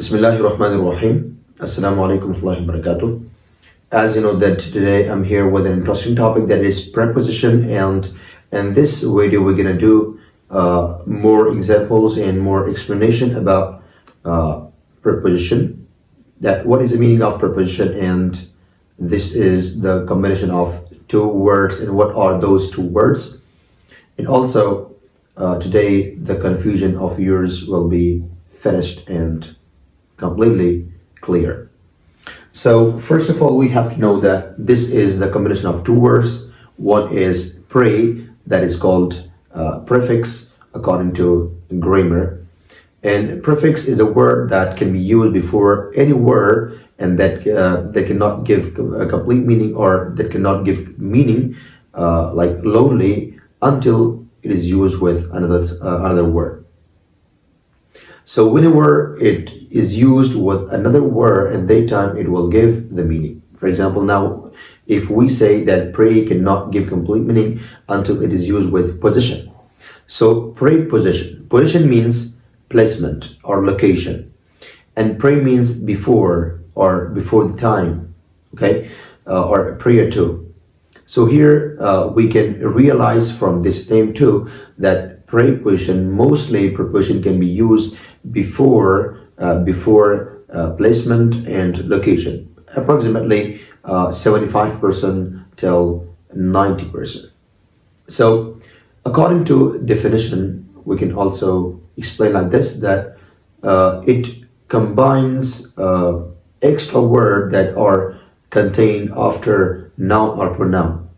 Bismillahirrahmanirrahim. Assalamu alaikum wa rahmatullahi wa barakatuh. As you know that today I'm here with an interesting topic that is preposition, and in this video we're gonna do more examples and more explanation about preposition. That what is the meaning of preposition, and this is the combination of two words and what are those two words. And also today the confusion of yours will be finished and completely clear. So first of all, we have to know that this is the combination of two words. One is pre, that is called prefix according to grammar, and prefix is a word that can be used before any word, and that cannot give a complete meaning, or that cannot give meaning like lonely until it is used with another word. So whenever it is used with another word, at that time it will give the meaning. For example, now if we say that pray cannot give complete meaning until it is used with position. So preposition. Position means placement or location, and pray means before or before the time, okay, or prior to. So here we can realize from this name too that preposition, mostly preposition can be used before placement and location, approximately 75% till 90%. So according to definition, we can also explain like this, that it combines extra word that are contained after noun or pronoun,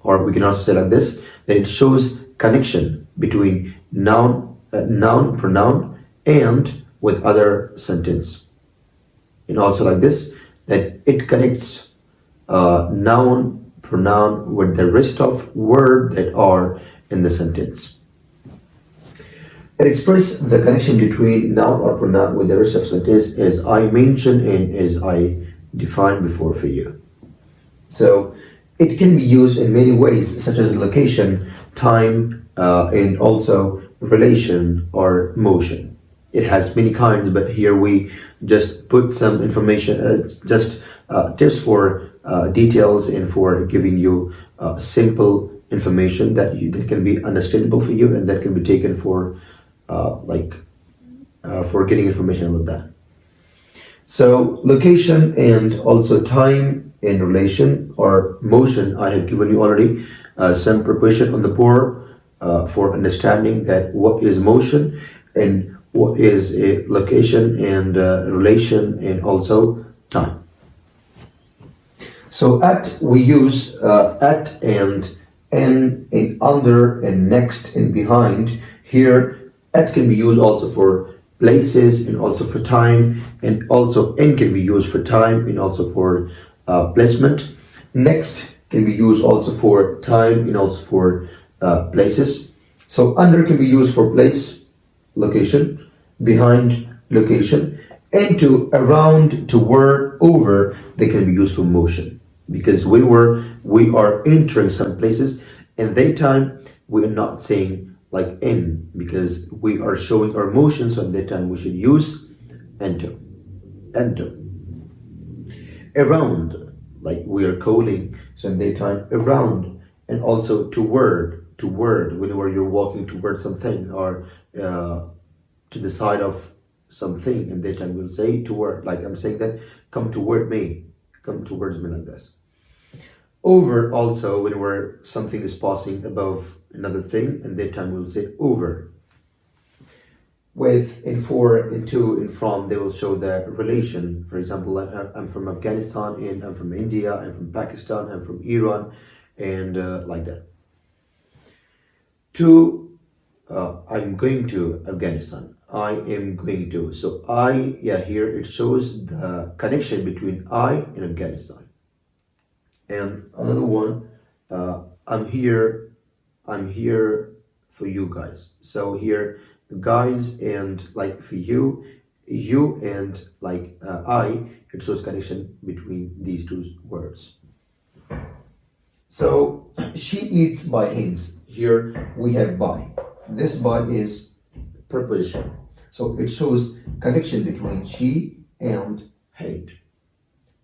or we can also say like this, that it shows connection between noun, pronoun, and with other sentence. And also like this, that it connects noun, pronoun with the rest of word that are in the sentence. It expresses the connection between noun or pronoun with the rest of sentence, as I mentioned and as I defined before for you. So it can be used in many ways, such as location, time, and also relation or motion. It has many kinds, but here we just put some information, tips for details, and for giving you simple information that can be understandable for you, and that can be taken for getting information about that. So location and also time and relation or motion, I have given you already some preposition on the board for understanding that what is motion and what is a location and relation and also time. So at, we use at and in, under, and next, and behind. Here at can be used also for places and also for time, and also in can be used for time and also for placement. Next can be used also for time and also for places. So under can be used for place, location, behind, location, and to, around, toward, over, they can be used for motion, because we are entering some places, and that time we are not saying like in, because we are showing our motion, so at that time we should use enter. Around, like we are calling, so at that time around. And also toward, whenever you're walking towards something, or to the side of something, and that time we'll say toward, like I'm saying that, come towards me, like this. Over, also whenever something is passing above another thing, and that time we'll say over. With, in, for, in, to, in, from, they will show the relation. For example, I'm from Afghanistan, and I'm from India, I'm from Pakistan, I'm from Iran, and like that. To, I'm going to Afghanistan, I am going to. So I, here it shows the connection between I and Afghanistan. And another one, I'm here for you guys. So here, guys, and like for you and like I, it shows connection between these two words. So she eats by hands. Here we have by. This by is preposition. So it shows connection between she and it.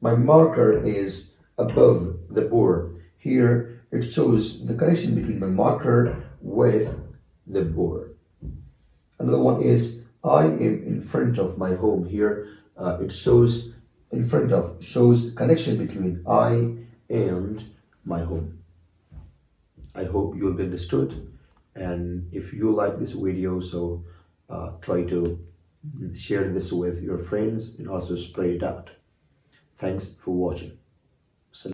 My marker is above the board. Here it shows the connection between my marker with the board. Another one is I am in front of my home. Here it shows in front of, shows connection between I and my home. I hope you'll be understood, and if you like this video, so try to share this with your friends and also spread it out. Thanks for watching.